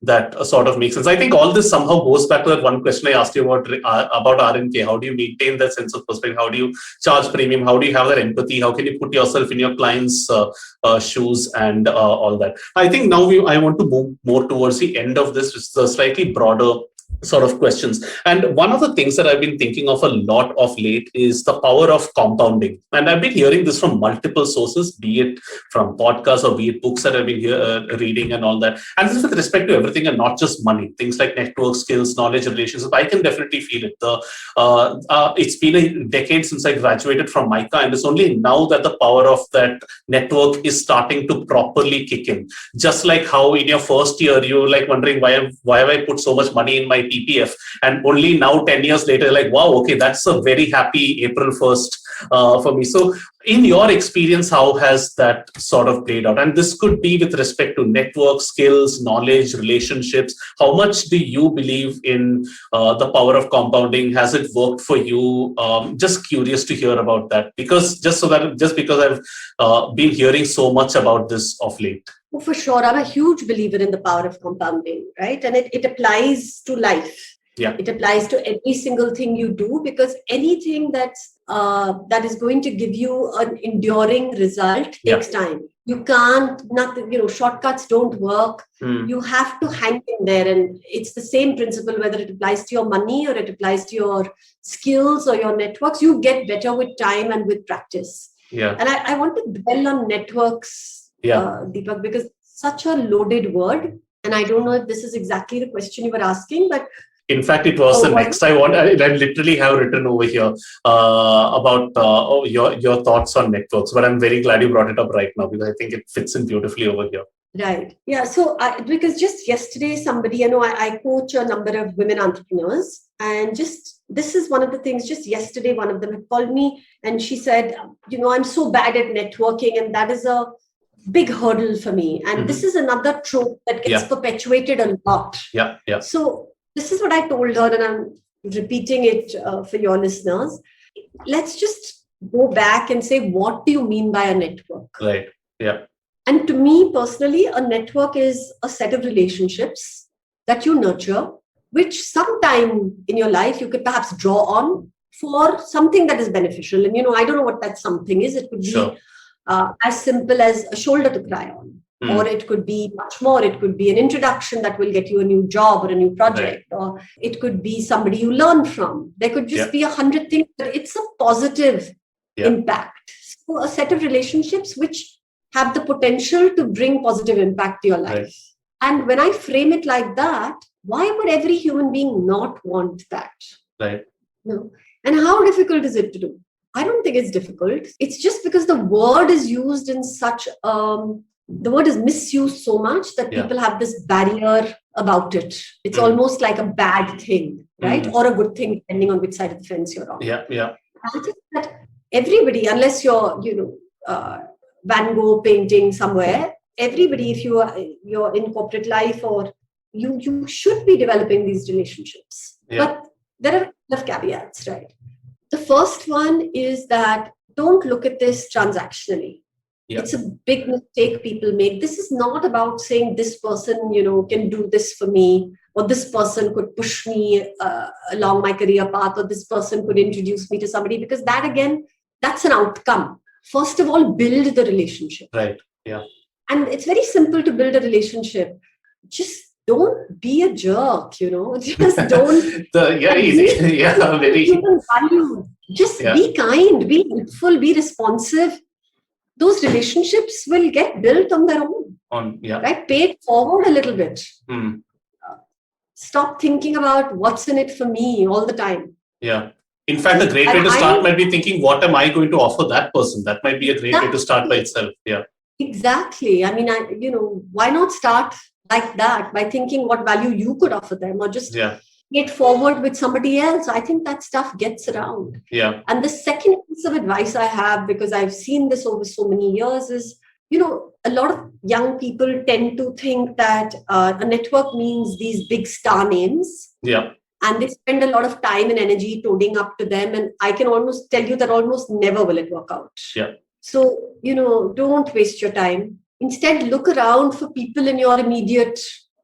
that sort of makes sense. I think all this somehow goes back to that one question I asked you about R&K. How do you maintain that sense of perspective? How do you charge premium? How do you have that empathy? How can you put yourself in your client's shoes and all that? I think now I want to move more towards the end of this, which is a slightly broader sort of questions. And one of the things that I've been thinking of a lot of late is the power of compounding. And I've been hearing this from multiple sources, be it from podcasts or be it books that I've been reading and all that. And this is with respect to everything and not just money. Things like network skills, knowledge, relationships. I can definitely feel it. It's been a decade since I graduated from MICA, and it's only now that the power of that network is starting to properly kick in. Just like how in your first year, you're like wondering, why have I put so much money in my PPF, and only now 10 years later, like, wow, okay, that's a very happy April 1st for me. So in your experience, how has that sort of played out? And this could be with respect to network skills, knowledge, relationships. How much do you believe in the power of compounding? Has it worked for you? Just curious to hear about that, because because I've been hearing so much about this of late. Oh, for sure. I'm a huge believer in the power of compounding, right? And it applies to life. Yeah. It applies to every single thing you do, because anything that is going to give you an enduring result takes time. You can't, shortcuts don't work. You have to hang in there. And it's the same principle, whether it applies to your money or it applies to your skills or your networks. You get better with time and with practice. Yeah. And I want to dwell on networks, Deepak, because it's such a loaded word. And I don't know if this is exactly the question you were asking, but in fact, it was the next I literally have written over here about your thoughts on networks. But I'm very glad you brought it up right now, because I think it fits in beautifully over here. Right. Yeah. So because just yesterday, somebody, I coach a number of women entrepreneurs, and this is one of the things. Just yesterday, one of them had called me and she said, I'm so bad at networking, and that is a big hurdle for me. And this is another trope that gets perpetuated a lot. Yeah. Yeah. So this is what I told her, and I'm repeating it for your listeners. Let's just go back and say, what do you mean by a network? Right. Yeah. And to me personally, a network is a set of relationships that you nurture, which sometime in your life you could perhaps draw on for something that is beneficial. And, I don't know what that something is. It could be as simple as a shoulder to cry on. Or it could be much more. It could be an introduction that will get you a new job or a new project. Right. Or it could be somebody you learn from. There could just be 100 things, but it's a positive impact. So a set of relationships which have the potential to bring positive impact to your life. Right. And when I frame it like that, why would every human being not want that? Right. No. And how difficult is it to do? I don't think it's difficult. It's just because the word is used in such the word is misused so much that people have this barrier about it. It's almost like a bad thing, right? Or a good thing, depending on which side of the fence you're on. Yeah, yeah. I think that everybody, unless you're, Van Gogh painting somewhere, everybody, if you're in corporate life, or you should be developing these relationships. Yeah. But there are a lot of caveats, right? The first one is that don't look at this transactionally. Yeah. It's a big mistake people make. This is not about saying this person, can do this for me, or this person could push me along my career path, or this person could introduce me to somebody, because that, again, that's an outcome. First of all, build the relationship. Right. Yeah. And it's very simple to build a relationship. Just don't be a jerk, just don't. Very. Human value. Just be kind, be helpful, be responsive. Those relationships will get built on their own. Right? Pay it forward a little bit. stop thinking about what's in it for me all the time. Yeah. In fact, a great way to start might be thinking, what am I going to offer that person? That might be a great way to start by itself. Yeah. Exactly. I mean, why not start like that by thinking what value you could offer them, or just get forward with somebody else. I think that stuff gets around. Yeah. And the second piece of advice I have, because I've seen this over so many years, is, a lot of young people tend to think that a network means these big star names. Yeah. And they spend a lot of time and energy toading up to them. And I can almost tell you that almost never will it work out. Yeah. So, don't waste your time. Instead, look around for people in your immediate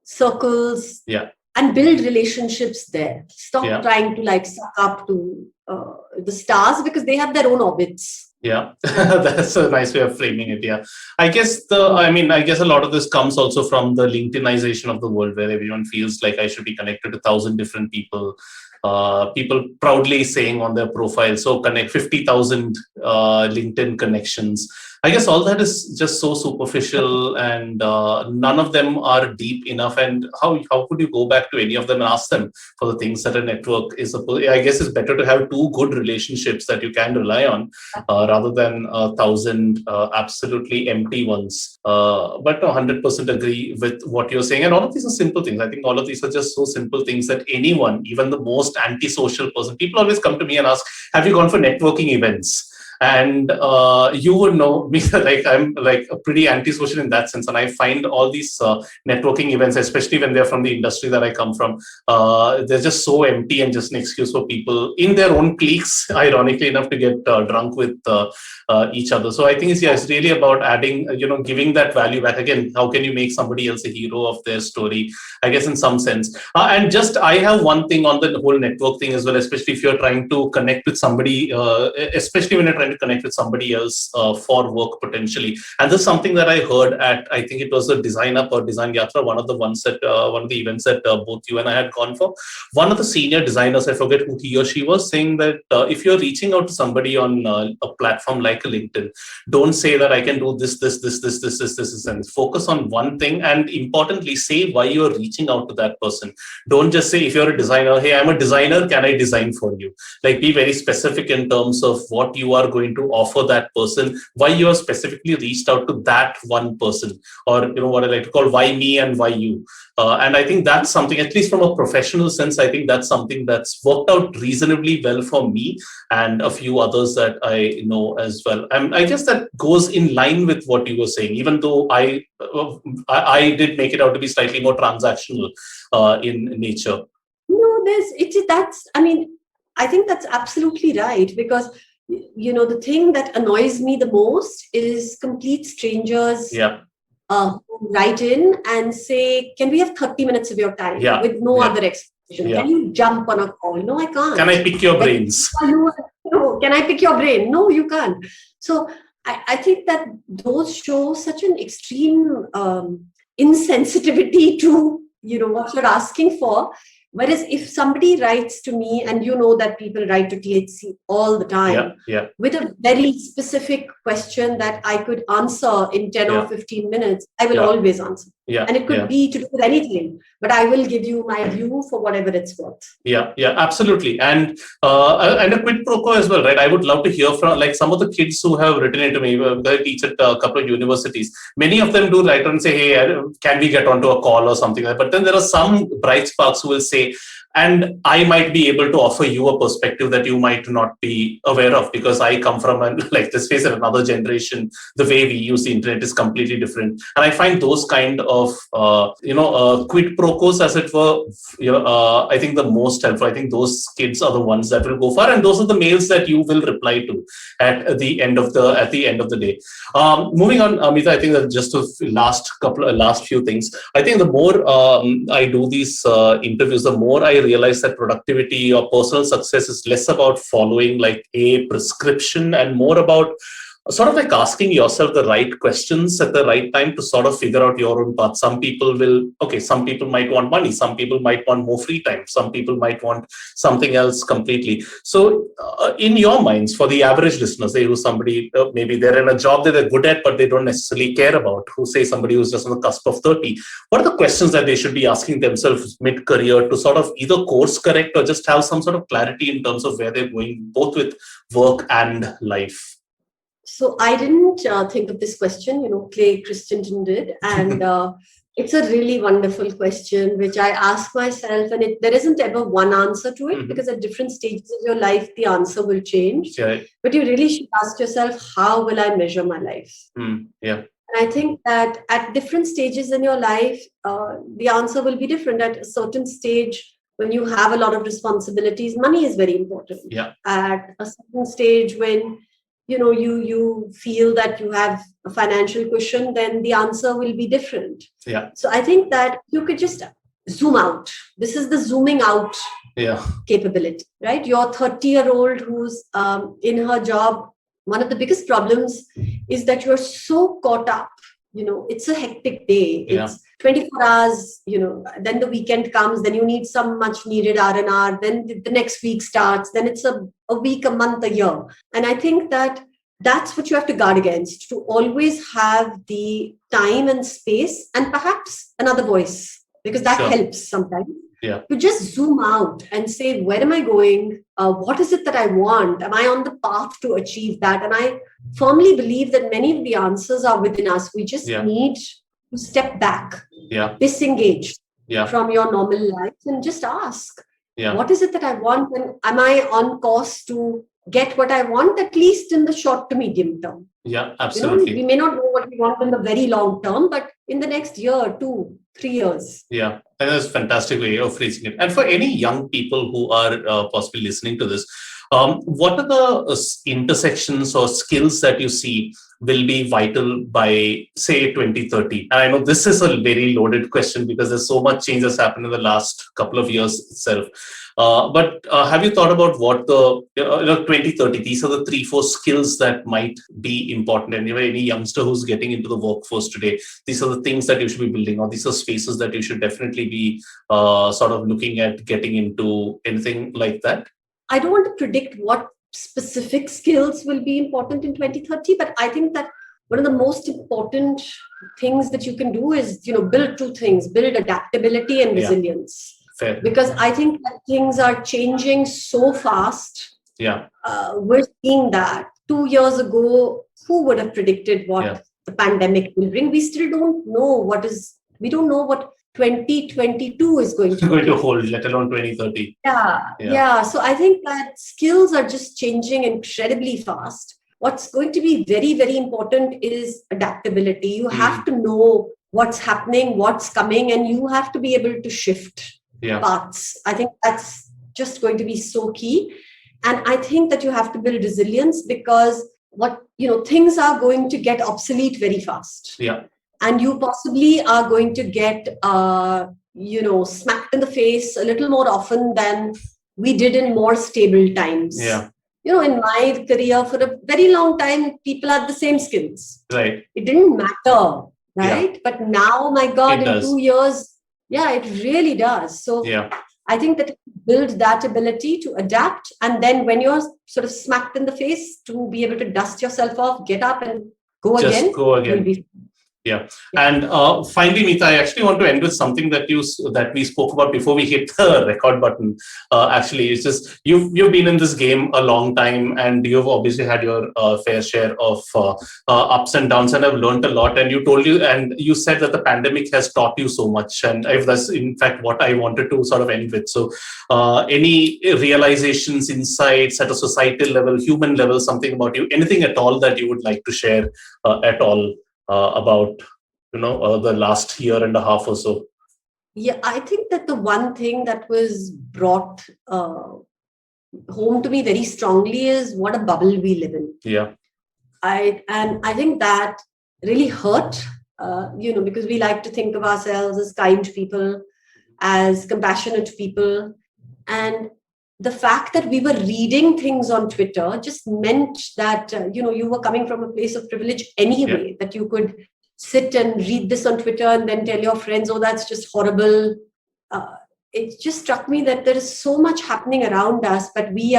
circles. Yeah. And build relationships there. Stop trying to suck up to the stars, because they have their own orbits. Yeah, that's a nice way of framing it. Yeah, I guess a lot of this comes also from the LinkedInization of the world, where everyone feels like I should be connected to 1,000 different people. People proudly saying on their profile, so connect 50,000 LinkedIn connections. I guess all that is just so superficial, and none of them are deep enough. And how could you go back to any of them and ask them for the things that a network is? I guess it's better to have 2 good relationships that you can rely on, rather than 1,000 absolutely empty ones. But 100% agree with what you're saying. And all of these are simple things. I think all of these are just so simple things that anyone, even the most antisocial person, people always come to me and ask, have you gone for networking events? And you would know me, I'm pretty antisocial in that sense. And I find all these networking events, especially when they're from the industry that I come from, they're just so empty and just an excuse for people in their own cliques, ironically enough, to get drunk with each other. So I think it's really about adding, giving that value back. Again, how can you make somebody else a hero of their story? I guess in some sense. And just, I have one thing on the whole network thing as well, especially if you're trying to connect with somebody, especially when you're trying to connect with somebody else for work potentially. And this is something that I heard at, I think it was a Design Up or Design Yatra, one of the events that both you and I had gone for. One of the senior designers, I forget who he or she was, saying that if you're reaching out to somebody on a platform like a LinkedIn, don't say that I can do this, and focus on one thing. And importantly, say why you're reaching out to that person. Don't just say, if you're a designer, hey, I'm a designer, can I design for you? Be very specific in terms of what you are going to offer that person, why you are specifically reached out to that one person, or what I like to call why me and why you. And I think that's something, at least from a professional sense, I think that's something that's worked out reasonably well for me and a few others that I know as well. And I guess that goes in line with what you were saying, even though I did make it out to be slightly more transactional in nature. No, I think that's absolutely right, because the thing that annoys me the most is complete strangers who write in and say, can we have 30 minutes of your time with no other explanation? Can you jump on a call? No, I can't. Can I pick your brains? No, can I pick your brain? No, you can't. So I think that those show such an extreme insensitivity to what you're asking for. Whereas if somebody writes to me, and that people write to THC all the time with a very specific question that I could answer in 10 or 15 minutes, I will always answer. And it could be to do with anything, but I will give you my view for whatever it's worth. Yeah, absolutely. And a quid pro quo as well, right? I would love to hear from some of the kids who have written into me. I teach at a couple of universities. Many of them do write and say, hey, can we get onto a call or something like that? But then there are some bright sparks who will say, and I might be able to offer you a perspective that you might not be aware of, because I come from let's face it, another generation. The way we use the internet is completely different. And I find those kind of, quid pro quos, as it were, I think the most helpful. I think those kids are the ones that will go far. And those are the mails that you will reply to at the end of the day. Moving on, Amita, I think that just the last few things. I think the more I do these interviews, the more I realize that productivity or personal success is less about following a prescription and more about sort of like asking yourself the right questions at the right time to sort of figure out your own path. Some people might want money, some people might want more free time, some people might want something else completely. So in your minds, for the average listener, say who's somebody, maybe they're in a job that they're good at but they don't necessarily care about, who say somebody who's just on the cusp of 30, what are the questions that they should be asking themselves mid-career to sort of either course correct or just have some sort of clarity in terms of where they're going, both with work and life? So I didn't think of this question, Clay Christensen did. And it's a really wonderful question, which I ask myself, and there isn't ever one answer to it, because at different stages of your life, the answer will change. Right. But you really should ask yourself, how will I measure my life? Yeah. And I think that at different stages in your life, the answer will be different. At a certain stage, when you have a lot of responsibilities, money is very important. Yeah. At a certain stage, when you feel that you have a financial cushion, then the answer will be different. Yeah. So I think that you could just zoom out. This is the zooming out capability, right? Your 30-year-old who's in her job, one of the biggest problems is that you're so caught up. It's a hectic day. It's 24 hours, then the weekend comes, then you need some much needed R&R, then the next week starts, then it's a week, a month, a year. And I think that that's what you have to guard against, to always have the time and space and perhaps another voice, because that helps sometimes. Yeah. To just zoom out and say, where am I going? What is it that I want? Am I on the path to achieve that? And I firmly believe that many of the answers are within us. We just need to step back, disengage from your normal life and just ask, what is it that I want? And am I on course to get what I want, at least in the short to medium term? Yeah, absolutely. We may not know what we want in the very long term, but in the next year, 2, 3 years. Yeah, and that's a fantastic way of phrasing it. And for any young people who are possibly listening to this, what are the intersections or skills that you see will be vital by, say, 2030? And I know this is a very loaded question because there's so much change that's happened in the last couple of years itself. But have you thought about what the 2030, these are the 3-4 skills that might be important? And any youngster who's getting into the workforce today, these are the things that you should be building, or these are spaces that you should definitely be sort of looking at getting into, anything like that? I don't want to predict what specific skills will be important in 2030, but I think that one of the most important things that you can do is, build 2 things: build adaptability and resilience. Fair. Because I think that things are changing so fast. Yeah. We're seeing that 2 years ago, who would have predicted what the pandemic will bring? We still don't know we don't know what 2022 is going to hold, let alone 2030. Yeah. So I think that skills are just changing incredibly fast. What's going to be very, very important is adaptability. You have to know what's happening, what's coming, and you have to be able to shift paths. I think that's just going to be so key. And I think that you have to build resilience, because things are going to get obsolete very fast. Yeah. And you possibly are going to get, smacked in the face a little more often than we did in more stable times. Yeah. In my career, for a very long time, people had the same skills. Right. It didn't matter, right? Yeah. But now, my God, in 2 years, it really does. So I think that build that ability to adapt. And then when you're sort of smacked in the face, to be able to dust yourself off, get up and go again. Just go again. Yeah. And finally, Meeta, I actually want to end with something that we spoke about before we hit the record button. Actually, it's just you've been in this game a long time, and you've obviously had your fair share of ups and downs, and have learned a lot. And you said that the pandemic has taught you so much, and if that's in fact what I wanted to sort of end with. So, any realizations, insights at a societal level, human level, something about you, anything at all that you would like to share at all? About the last year and a half or so? Yeah, I think that the one thing that was brought home to me very strongly is what a bubble we live in. Yeah. I think that really hurt, because we like to think of ourselves as kind people, as compassionate people. And the fact that we were reading things on Twitter just meant that, you were coming from a place of privilege anyway, that you could sit and read this on Twitter and then tell your friends, oh, that's just horrible. It just struck me that there is so much happening around us, but we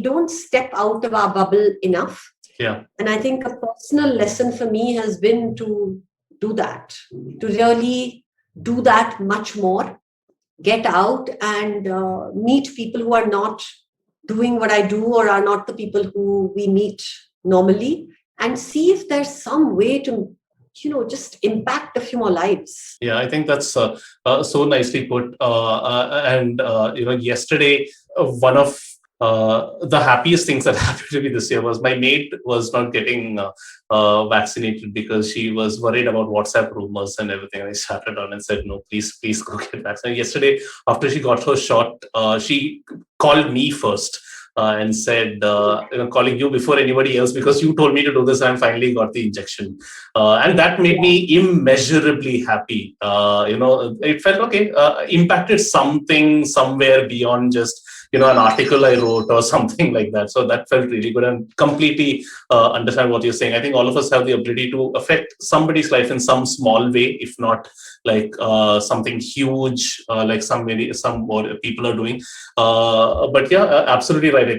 don't step out of our bubble enough. Yeah. And I think a personal lesson for me has been to do that, to really do that much more. Get out and meet people who are not doing what I do or are not the people who we meet normally, and see if there's some way to, just impact a few more lives. Yeah, I think that's so nicely put. Yesterday, one of the happiest things that happened to me this year was my maid was not getting vaccinated because she was worried about WhatsApp rumors and everything. And I sat her down and said, no, please go get vaccinated. Yesterday, after she got her shot, she called me first and said, calling you before anybody else because you told me to do this. And I finally got the injection. And that made me immeasurably happy. It felt okay, impacted something somewhere beyond just an article I wrote or something like that. So that felt really good and completely understand what you're saying. I think all of us have the ability to affect somebody's life in some small way, if not like something huge, like some more people are doing. But yeah, absolutely right. I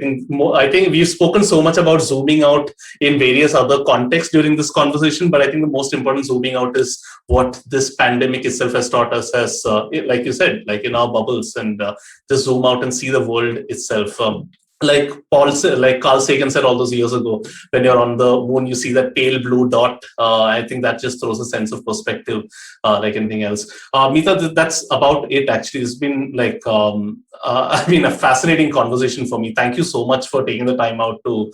think we've spoken so much about zooming out in various other contexts during this conversation, but I think the most important zooming out is what this pandemic itself has taught us as, like you said, like in our bubbles, and just zoom out and see the world itself. Like Carl Sagan said all those years ago, when you're on the moon, you see that pale blue dot. I think that just throws a sense of perspective, like anything else. Meeta, that's about it. Actually, it's been like a fascinating conversation for me. Thank you so much for taking the time out to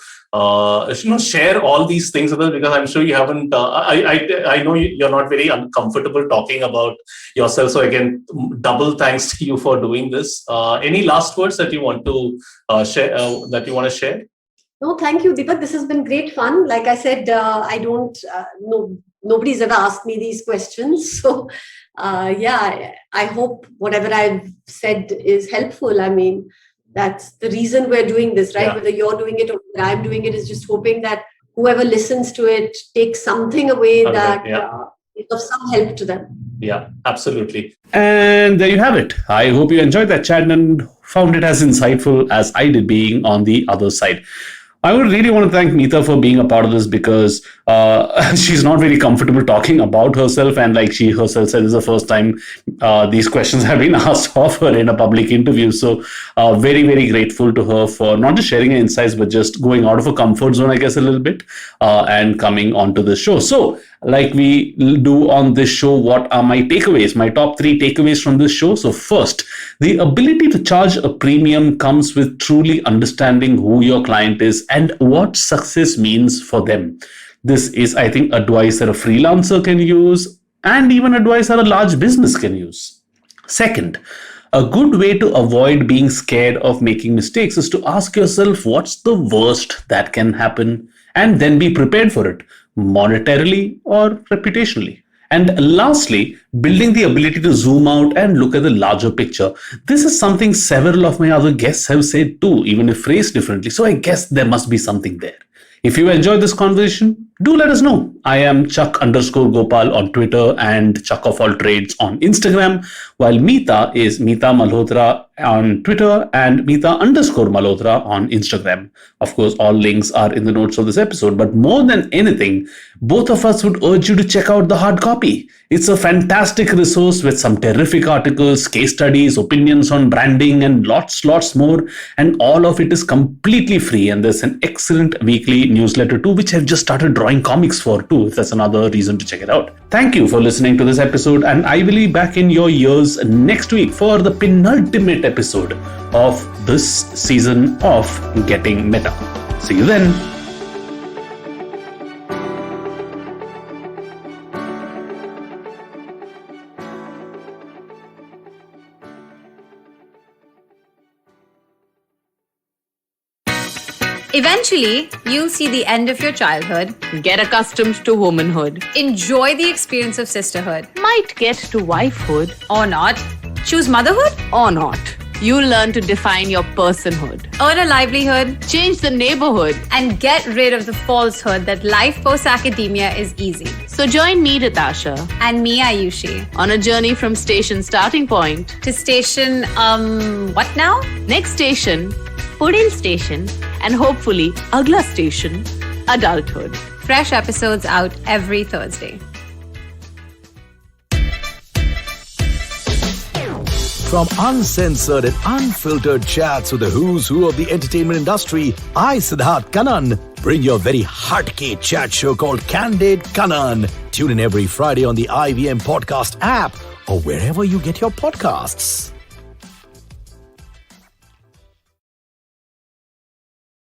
share all these things with us, because I'm sure you haven't. I know you're not very uncomfortable talking about yourself. So again, double thanks to you for doing this. Any last words that you want to share? No, thank you, Deepak. This has been great fun. Like I said, I don't know. Nobody's ever asked me these questions. So, I hope whatever I've said is helpful. I mean, that's the reason we're doing this, right? Yeah. Whether you're doing it or I'm doing it, is just hoping that whoever listens to it takes something away that is of some help to them. Yeah, absolutely. And there you have it. I hope you enjoyed that chat and found it as insightful as I did being on the other side. I would really want to thank Meeta for being a part of this, because she's not very comfortable talking about herself. And like she herself said, this is the first time these questions have been asked of her in a public interview. So very, very grateful to her for not just sharing her insights, but just going out of her comfort zone, I guess, a little bit, and coming onto the show. So like we do on this show, what are my takeaways, my top 3 takeaways from this show? So first, the ability to charge a premium comes with truly understanding who your client is and what success means for them. This is, I think, advice that a freelancer can use, and even advice that a large business can use. Second, a good way to avoid being scared of making mistakes is to ask yourself what's the worst that can happen, and then be prepared for it, monetarily or reputationally. And lastly, building the ability to zoom out and look at the larger picture. This is something several of my other guests have said too, even if phrased differently. So I guess there must be something there. If you enjoyed this conversation, do let us know. I am Chuck_Gopal on Twitter and Chuck of All Trades on Instagram, while Meeta is Meeta Malhotra on Twitter and Meeta_Malhotra on Instagram. Of course, all links are in the notes of this episode, but more than anything, both of us would urge you to check out the hard copy. It's a fantastic resource with some terrific articles, case studies, opinions on branding, and lots more. And all of it is completely free. And there's an excellent weekly newsletter too, which I've just started drawing comics for too, if that's another reason to check it out. Thank you for listening to this episode, and I will be back in your ears next week for the penultimate episode of this season of Getting Meta. See you then. Eventually, you'll see the end of your childhood, get accustomed to womanhood, enjoy the experience of sisterhood, might get to wifehood or not, choose motherhood or not. You'll learn to define your personhood, Earn a livelihood change the neighborhood. and get rid of the falsehood that life post academia is easy. So join me, Natasha, And me, Ayushi, on a journey from station starting point. to station, what now? Next station, Pudil station, and hopefully, Agla station, adulthood. Fresh episodes out every Thursday. From uncensored and unfiltered chats with the who's who of the entertainment industry, I, Siddharth Kannan, bring you a very heartcake chat show called Candid Kannan. Tune in every Friday on the IVM Podcast app or wherever you get your podcasts.